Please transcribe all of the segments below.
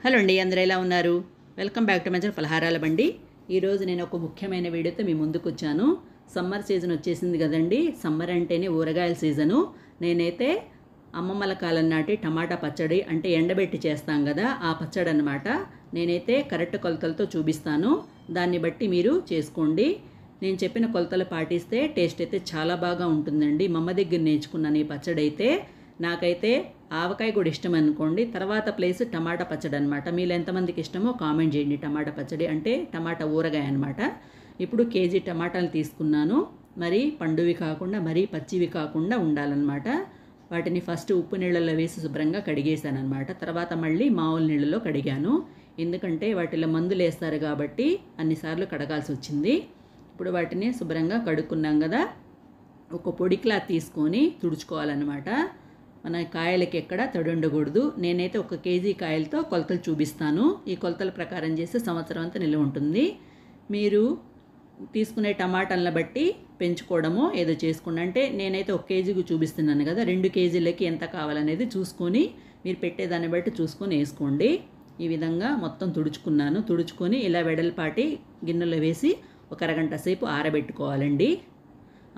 Hello అండి, అందరూ ఎలా ఉన్నారు? Welcome back to my channel పలహారాల బండి. ఈరోజు నేను ఒక ముఖ్యమైన వీడియోతో మీ ముందుకు వచ్చాను. సమ్మర్ సీజన్ వచ్చేసింది కదండి. సమ్మర్ అంటేనే ఊరగాయల సీజను. నేనైతే అమ్మమ్మల కాలం నాటి టమాటా పచ్చడి అంటే ఎండబెట్టి చేస్తాం కదా, ఆ పచ్చడి అన్నమాట. నేనైతే కరెక్ట్ కొలతలతో చూపిస్తాను. దాన్ని బట్టి మీరు చేసుకోండి. నేను చెప్పిన కొలతలు పాటిస్తే టేస్ట్ అయితే చాలా బాగా ఉంటుందండి. మా అమ్మ దగ్గర నేర్చుకున్నాను ఈ పచ్చడి అయితే. నాకైతే ఆవకాయ కూడా ఇష్టం అనుకోండి. తర్వాత ప్లేస్ టమాటా పచ్చడి అనమాట. మీరు ఎంతమందికి ఇష్టమో కామెంట్ చేయండి. టమాటా పచ్చడి అంటే టమాటా ఊరగాయ అనమాట. ఇప్పుడు కేజీ టమాటాలు తీసుకున్నాను. మరి పండువి కాకుండా మరీ పచ్చివి కాకుండా ఉండాలన్నమాట. వాటిని ఫస్ట్ ఉప్పు నీళ్ళల్లో వేసి శుభ్రంగా కడిగేశాను అనమాట. తర్వాత మళ్ళీ మామూలు నీళ్ళలో కడిగాను. ఎందుకంటే వాటిలో మందులు వేస్తారు కాబట్టి అన్నిసార్లు కడగాల్సి వచ్చింది. ఇప్పుడు వాటిని శుభ్రంగా కడుక్కున్నాం కదా, ఒక పొడి క్లాత్ తీసుకొని తుడుచుకోవాలన్నమాట. మన కాయలకి ఎక్కడ తడి ఉండకూడదు. నేనైతే 1 కేజీ కాయలతో కొలతలు చూపిస్తాను. ఈ కొలతల ప్రకారం చేస్తే సంవత్సరం అంతా నిల్వ ఉంటుంది. మీరు తీసుకునే టమాటాలను బట్టి పెంచుకోవడమో ఏదో చేసుకోండి. అంటే నేనైతే 1 కేజీకి చూపిస్తున్నాను కదా, 2 కేజీలకి ఎంత కావాలనేది చూసుకొని మీరు పెట్టేదాన్ని బట్టి చూసుకొని వేసుకోండి. ఈ విధంగా మొత్తం తుడుచుకున్నాను. తుడుచుకొని ఇలా వెడల్పాటి గిన్నెలో వేసి ఒక అరగంట సేపు ఆరబెట్టుకోవాలండి.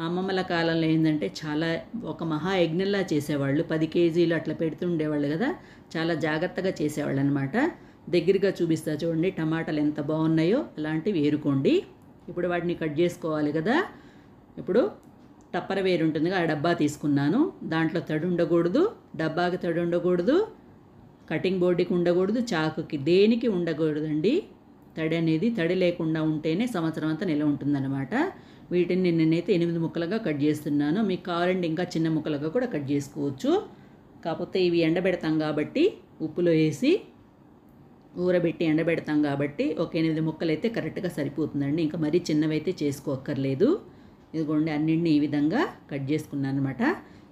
అమ్మమ్మల కాలంలో ఏంటంటే చాలా ఒక మహా యజ్ఞంలా చేసేవాళ్ళు. 10 కేజీలు అట్లా పెడుతుండేవాళ్ళు కదా, చాలా జాగ్రత్తగా చేసేవాళ్ళు అనమాట. దగ్గరగా చూపిస్తా చూడండి టమాటాలు ఎంత బాగున్నాయో. అలాంటివి ఏరుకోండి. ఇప్పుడు వాటిని కట్ చేసుకోవాలి కదా. ఇప్పుడు టప్పర్ వేరు ఉంటుంది, ఆ డబ్బా తీసుకున్నాను. దాంట్లో తడి ఉండకూడదు, డబ్బాకి తడి ఉండకూడదు, కటింగ్ బోర్డుకి ఉండకూడదు, చాకుకి దేనికి ఉండకూడదండి. తడి అనేది తడి లేకుండా ఉంటేనే సంవత్సరం అంతా నిల్వ ఉంటుందన్నమాట. వీటిని నేనైతే 8 ముక్కలుగా కట్ చేస్తున్నాను. మీకు కావాలంటే ఇంకా చిన్న ముక్కలుగా కూడా కట్ చేసుకోవచ్చు. కాకపోతే ఇవి ఎండబెడతాం కాబట్టి ఉప్పులో వేసి ఊరబెట్టి ఎండబెడతాం కాబట్టి ఒక 8 ముక్కలు అయితే కరెక్ట్గా సరిపోతుందండి. ఇంకా మరీ చిన్నవైతే చేసుకోక్కర్లేదు. ఇదిగోండి అన్నింటినీ ఈ విధంగా కట్ చేసుకున్నాను అనమాట.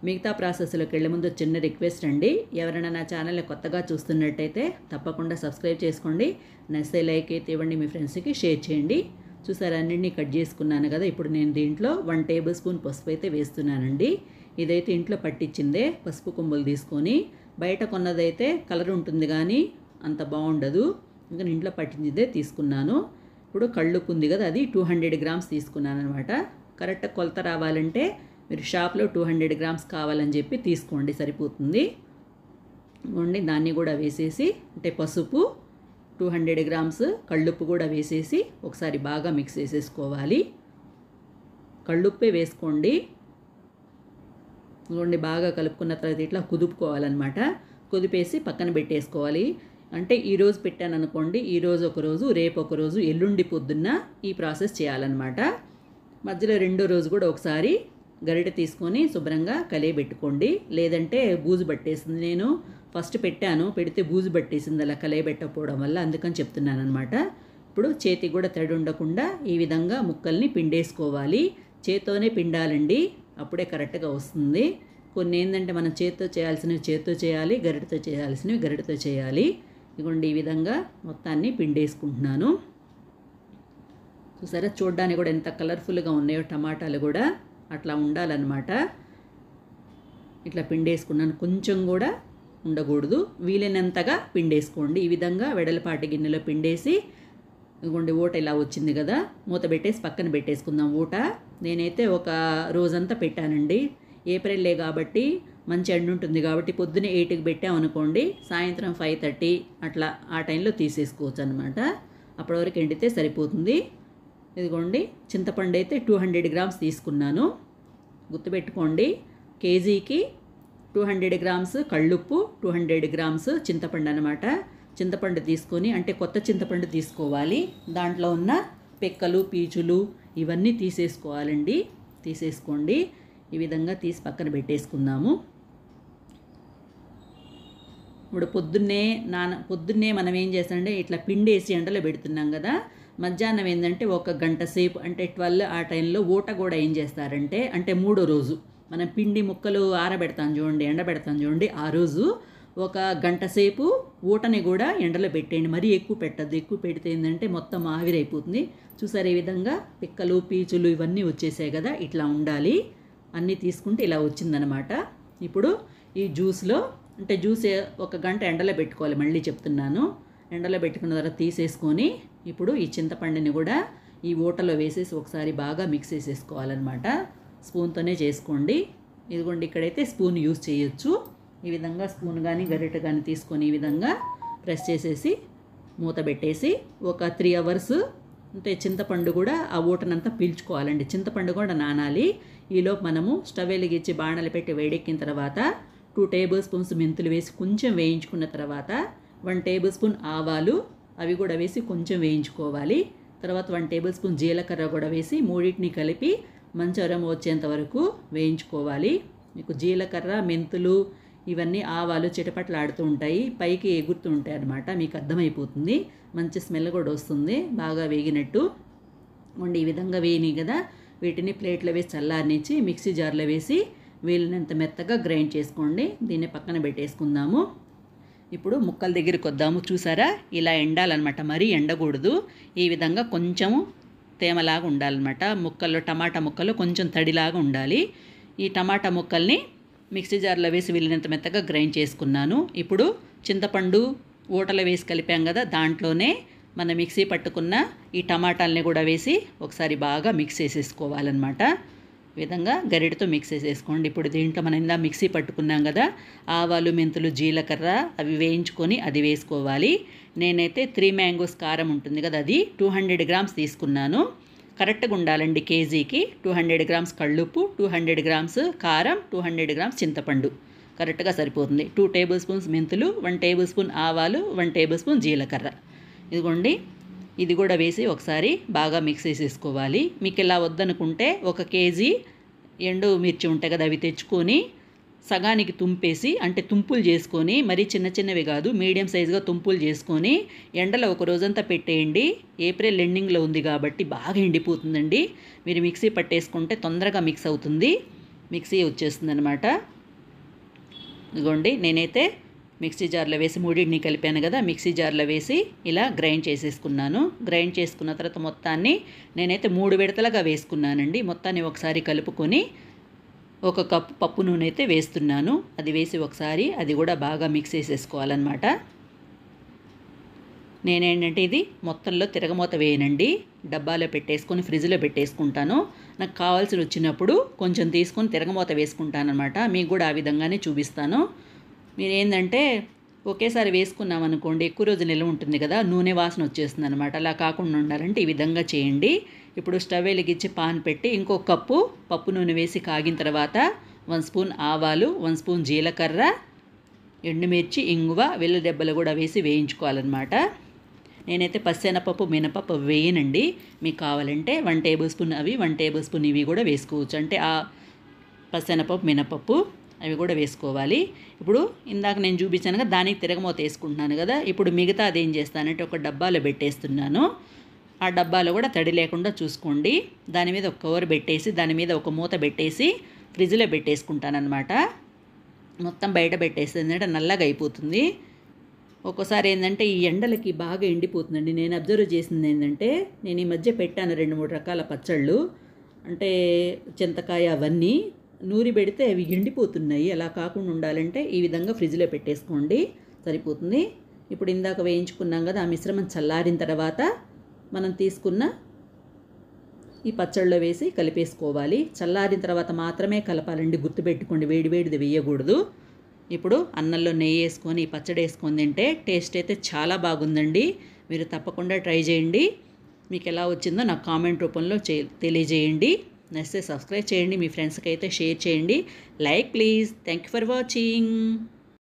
మిగతా ప్రాసెస్లోకి వెళ్ళే ముందు చిన్న రిక్వెస్ట్ అండి. ఎవరైనా నా ఛానల్ని కొత్తగా చూస్తున్నట్టయితే తప్పకుండా సబ్స్క్రైబ్ చేసుకోండి. నచ్చితే లైక్ అయితే ఇవ్వండి, మీ ఫ్రెండ్స్కి షేర్ చేయండి. చూసారు అన్నింటినీ కట్ చేసుకున్నాను కదా. ఇప్పుడు నేను దీంట్లో 1 టేబుల్ స్పూన్ పసుపు అయితే వేస్తున్నానండి. ఇదైతే ఇంట్లో పట్టించిందే పసుపు కొమ్ములు తీసుకొని. బయట కొన్నదైతే కలర్ ఉంటుంది కానీ అంత బాగుండదు. ఇంకా ఇంట్లో పట్టించిందే తీసుకున్నాను. ఇప్పుడు కళ్ళుప్పు ఉంది కదా, అది 200 గ్రామ్స్ తీసుకున్నాను అనమాట. కరెక్ట్ కొలత రావాలంటే మీరు షాప్లో 200 గ్రామ్స్ కావాలని చెప్పి తీసుకోండి, సరిపోతుంది. ఇవ్వండి దాన్ని కూడా వేసేసి, అంటే పసుపు 200 గ్రామ్స్, కళ్ళుప్పు కూడా వేసేసి ఒకసారి బాగా మిక్స్ చేసేసుకోవాలి. కళ్ళుప్పే వేసుకోండి. ఇవ్వండి బాగా కలుపుకున్న తర్వాత ఇట్లా కుదుపుకోవాలన్నమాట. కుదిపేసి పక్కన పెట్టేసుకోవాలి. అంటే ఈరోజు పెట్టాను అనుకోండి, ఈరోజు ఒకరోజు, రేపు ఒకరోజు, ఎల్లుండి పొద్దున్న ఈ ప్రాసెస్ చేయాలన్నమాట. మధ్యలో రెండో రోజు కూడా ఒకసారి గరిటె తీసుకొని శుభ్రంగా కలియబెట్టుకోండి. లేదంటే బూజు పట్టేసింది. నేను ఫస్ట్ పెట్టాను, పెడితే బూజు పట్టేసింది అలా కలియబెట్టకపోవడం వల్ల, అందుకని చెప్తున్నాను అనమాట. ఇప్పుడు చేతికి కూడా తడి ఉండకుండా ఈ విధంగా ముక్కల్ని పిండేసుకోవాలి. చేత్తోనే పిండాలండి, అప్పుడే కరెక్ట్గా వస్తుంది. కొన్ని ఏంటంటే మనం చేత్తో చేయాల్సినవి చేత్తో చేయాలి, గరిటెతో చేయాల్సినవి గరిటెతో చేయాలి. ఇదిగోండి ఈ విధంగా మొత్తాన్ని పిండేసుకుంటున్నాను. చూసారా చూడ్డానికి కూడా ఎంత కలర్ఫుల్గా ఉన్నాయో టమాటాలు కూడా. అట్లా ఉండాలన్నమాట. ఇట్లా పిండేసుకున్నాను. కొంచెం కూడా ఉండకూడదు, వీలైనంతగా పిండేసుకోండి. ఈ విధంగా వెడల్పాటి గిన్నెలో పిండేసి, ఇదిగోండి ఊట ఇలా వచ్చింది కదా, మూత పెట్టేసి పక్కన పెట్టేసుకుందాం ఊట. నేనైతే ఒక రోజంతా పెట్టానండి. ఏప్రిల్లే కాబట్టి మంచి ఎండ ఉంటుంది కాబట్టి పొద్దున్నే 8కి పెట్టామనుకోండి, సాయంత్రం 5:30 అట్లా ఆ టైంలో తీసేసుకోవచ్చు అనమాట. అప్పటి వరకు ఎండితే సరిపోతుంది. ఇదిగోండి చింతపండు అయితే 200 గ్రామ్స్ తీసుకున్నాను. గుర్తుపెట్టుకోండి, కేజీకి 200 గ్రామ్స్ కళ్ళుప్పు, 200 గ్రామ్స్ చింతపండు అనమాట. చింతపండు తీసుకొని, అంటే కొత్త చింతపండు తీసుకోవాలి. దాంట్లో ఉన్న పెక్కలు, పీచులు ఇవన్నీ తీసేసుకోవాలండి. తీసేసుకోండి. ఈ విధంగా తీసి పక్కన పెట్టేసుకుందాము. ఇప్పుడు పొద్దున్నే మనం ఏం చేస్తామంటే ఇట్లా పిండేసి ఎండలో పెడుతున్నాం కదా, మధ్యాహ్నం ఏంటంటే 1 గంట సేపు, అంటే 12 ఆ టైంలో ఊట కూడా ఏం చేస్తారంటే, అంటే 3వ రోజు మనం పిండి ముక్కలు ఆరబెడతాం చూడండి, ఎండబెడతాం చూడండి, ఆ రోజు 1 గంట సేపు ఊటని కూడా ఎండలో పెట్టేయండి. మరీ ఎక్కువ పెట్టద్దు, ఎక్కువ పెడితే ఏంటంటే మొత్తం ఆవిరైపోతుంది. చూసారు ఈ విధంగా పిక్కలు, పీచులు ఇవన్నీ వచ్చేసాయి కదా, ఇట్లా ఉండాలి. అన్నీ తీసుకుంటే ఇలా వచ్చిందనమాట. ఇప్పుడు ఈ జ్యూస్లో, అంటే జ్యూస్ 1 గంట ఎండలో పెట్టుకోవాలి, మళ్ళీ చెప్తున్నాను. ఎండలో పెట్టుకున్న తర్వాత తీసేసుకొని ఇప్పుడు ఈ చింతపండుని కూడా ఈ ఊటలో వేసేసి ఒకసారి బాగా మిక్స్ చేసేసుకోవాలన్నమాట. స్పూన్తోనే చేసుకోండి. ఇదిగోండి, ఇక్కడైతే స్పూన్ యూజ్ చేయొచ్చు. ఈ విధంగా స్పూన్ కానీ గరిట కానీ తీసుకొని ఈ విధంగా ప్రెస్ చేసేసి మూత పెట్టేసి ఒక 3 అవర్స్ అంటే చింతపండు కూడా ఆ ఊటనంతా పీల్చుకోవాలండి. చింతపండు కూడా నానాలి. ఈలోపు మనము స్టవ్ వెలిగించి బాణలు పెట్టి వేడెక్కిన తర్వాత 2 టేబుల్ స్పూన్స్ మెంతులు వేసి కొంచెం వేయించుకున్న తర్వాత 1 టేబుల్ స్పూన్ ఆవాలు అవి కూడా వేసి కొంచెం వేయించుకోవాలి. తర్వాత 1 టేబుల్ స్పూన్ జీలకర్ర కూడా వేసి మూడింటిని కలిపి మంచి అరోమా వచ్చేంత వరకు వేయించుకోవాలి. మీకు జీలకర్ర, మెంతులు ఇవన్నీ ఆవాలు చిటపట్లాడుతూ ఉంటాయి, పైకి ఎగురుతూ ఉంటాయి అన్నమాట. మీకు అర్థమైపోతుంది. మంచి స్మెల్ కూడా వస్తుంది బాగా వేగినట్టు. ఈ విధంగా వేయినాయి కదా, వీటిని ప్లేట్లో వేసి చల్లారనిచ్చి మిక్సీ జార్లో వేసి వీళ్ళనంత మెత్తగా గ్రైండ్ చేసుకోండి. దీన్ని పక్కన పెట్టేసుకుందాము. ఇప్పుడు ముక్కల దగ్గరికి వద్దాము. చూసారా, ఇలా ఎండాలన్నమాట, మరీ ఎండకూడదు. ఈ విధంగా కొంచెము తేమలాగా ఉండాలన్నమాట. ముక్కల్లో టమాటా ముక్కలు కొంచెం తడిలాగా ఉండాలి. ఈ టమాటా ముక్కల్ని మిక్సీ జార్లో వేసి వీళ్ళనంత మెత్తగా గ్రైండ్ చేసుకున్నాను. ఇప్పుడు చింతపండు ఊటలో వేసి కలిపాం కదా, దాంట్లోనే మనం మిక్సీ పట్టుకున్న ఈ టమాటాలని కూడా వేసి ఒకసారి బాగా మిక్స్ చేసేసుకోవాలన్నమాట. ఈ విధంగా గరిటతో మిక్స్ చేసేసుకోండి. ఇప్పుడు దీంట్లో మనం ఇందా మిక్సీ పట్టుకున్నాం కదా, ఆవాలు, మెంతులు, జీలకర్ర అవి వేయించుకొని అది వేసుకోవాలి. నేనైతే 3 మ్యాంగోస్ కారం ఉంటుంది కదా, అది 200 గ్రామ్స్ తీసుకున్నాను. కరెక్ట్గా ఉండాలండి. కేజీకి 200 గ్రామ్స్ కళ్ళుప్పు, 200 గ్రామ్స్ కారం, 200 గ్రామ్స్ చింతపండు కరెక్ట్గా సరిపోతుంది. 2 టేబుల్ స్పూన్స్ మెంతులు, 1 టేబుల్ స్పూన్ ఆవాలు, 1 టేబుల్ స్పూన్ జీలకర్ర. ఇదిగోండి, ఇది కూడా వేసి ఒకసారి బాగా మిక్స్ చేసేసుకోవాలి. మీకు ఇలా వద్దనుకుంటే 1 కేజీ ఎండు మిర్చి ఉంటాయి కదా, అవి తెచ్చుకొని సగానికి తుంపేసి, అంటే తుంపులు చేసుకొని, మరీ చిన్న చిన్నవి కాదు, మీడియం సైజుగా తుంపులు చేసుకొని ఎండలో ఒక రోజంతా పెట్టేయండి. ఏప్రిల్ ఎండింగ్లో ఉంది కాబట్టి బాగా ఎండిపోతుందండి. మీరు మిక్సీ పట్టేసుకుంటే తొందరగా మిక్స్ అవుతుంది, మిక్సీ వచ్చేస్తుంది అనమాట. ఇదిగోండి, నేనైతే మిక్సీ జార్లో వేసి మూడింటిని కలిపాను కదా, మిక్సీ జార్లో వేసి ఇలా గ్రైండ్ చేసేసుకున్నాను. గ్రైండ్ చేసుకున్న తర్వాత మొత్తాన్ని నేనైతే 3 విడతలుగా వేసుకున్నానండి. మొత్తాన్ని ఒకసారి కలుపుకొని 1 కప్పు పప్పు నూనె అయితే వేస్తున్నాను. అది వేసి ఒకసారి అది కూడా బాగా మిక్స్ చేసేసుకోవాలన్నమాట. నేనేంటంటే ఇది మొత్తంలో తిరగమూత వేయనండి, డబ్బాలో పెట్టేసుకొని ఫ్రిడ్జ్లో పెట్టేసుకుంటాను. నాకు కావాల్సి వచ్చినప్పుడు కొంచెం తీసుకొని తిరగమూత వేసుకుంటాను అనమాట. మీకు కూడా ఆ విధంగానే చూపిస్తాను. మీరు ఏంటంటే ఒకేసారి వేసుకున్నాం అనుకోండి, ఎక్కువ రోజు నిల్వ ఉంటుంది కదా, నూనె వాసన వచ్చేస్తుంది అనమాట. అలా కాకుండా ఉండాలంటే ఈ విధంగా చేయండి. ఇప్పుడు స్టవ్ వెలిగించి పాన్ పెట్టి ఇంకొక కప్పు పప్పు నూనె వేసి కాగిన తర్వాత 1 స్పూన్ ఆవాలు, 1 స్పూన్ జీలకర్ర, ఎండుమిర్చి, ఇంగువ, వెల్లుల్లిదెబ్బలు కూడా వేసి వేయించుకోవాలన్నమాట. నేనైతే పచ్చెనపప్పు, మినపప్పు వేయనండి. మీకు కావాలంటే 1 టేబుల్ స్పూన్ అవి, 1 టేబుల్ స్పూన్ ఇవి కూడా వేసుకోవచ్చు. అంటే ఆ పచ్చెనపప్పు, మినపప్పు అవి కూడా వేసుకోవాలి. ఇప్పుడు ఇందాక నేను చూపించాను కదా, దానికి తిరగమూత వేసుకుంటున్నాను కదా. ఇప్పుడు మిగతా అదేం చేస్తానంటే ఒక డబ్బాలో పెట్టేస్తున్నాను. ఆ డబ్బాలో కూడా తడి లేకుండా చూసుకోండి. దాని మీద ఒక కవర్ పెట్టేసి దాని మీద ఒక మూత పెట్టేసి ఫ్రిడ్జ్లో పెట్టేసుకుంటానమాట. మొత్తం బయట పెట్టేస్తే ఏంటంటే నల్లగా అయిపోతుంది. ఒక్కోసారి ఏంటంటే ఈ ఎండలకి బాగా ఎండిపోతుందండి. నేను అబ్జర్వ్ చేసింది ఏంటంటే, నేను ఈ మధ్య పెట్టాను 2-3 రకాల పచ్చళ్ళు, అంటే చింతకాయ అవన్నీ నూరి పెడితే అవి ఎండిపోతున్నాయి. అలా కాకుండా ఉండాలంటే ఈ విధంగా ఫ్రిడ్జ్లో పెట్టేసుకోండి, సరిపోతుంది. ఇప్పుడు ఇందాక వేయించుకున్నాం కదా, ఆ మిశ్రమం చల్లారిన తర్వాత మనం తీసుకున్న ఈ పచ్చళ్ళలో వేసి కలిపేసుకోవాలి. చల్లారిన తర్వాత మాత్రమే కలపాలండి, గుర్తుపెట్టుకోండి, వేడివేడిది వేయకూడదు. ఇప్పుడు అన్నంలో నెయ్యి వేసుకొని ఈ పచ్చడి వేసుకొని తింటే టేస్ట్ అయితే చాలా బాగుందండి. మీరు తప్పకుండా ట్రై చేయండి. మీకు ఎలా వచ్చిందో నాకు కామెంట్ రూపంలో తెలియజేయండి. నచ్చితే సబ్స్క్రైబ్ చేయండి, మీ ఫ్రెండ్స్కి అయితే షేర్ చేయండి. Like please. Thank you for watching.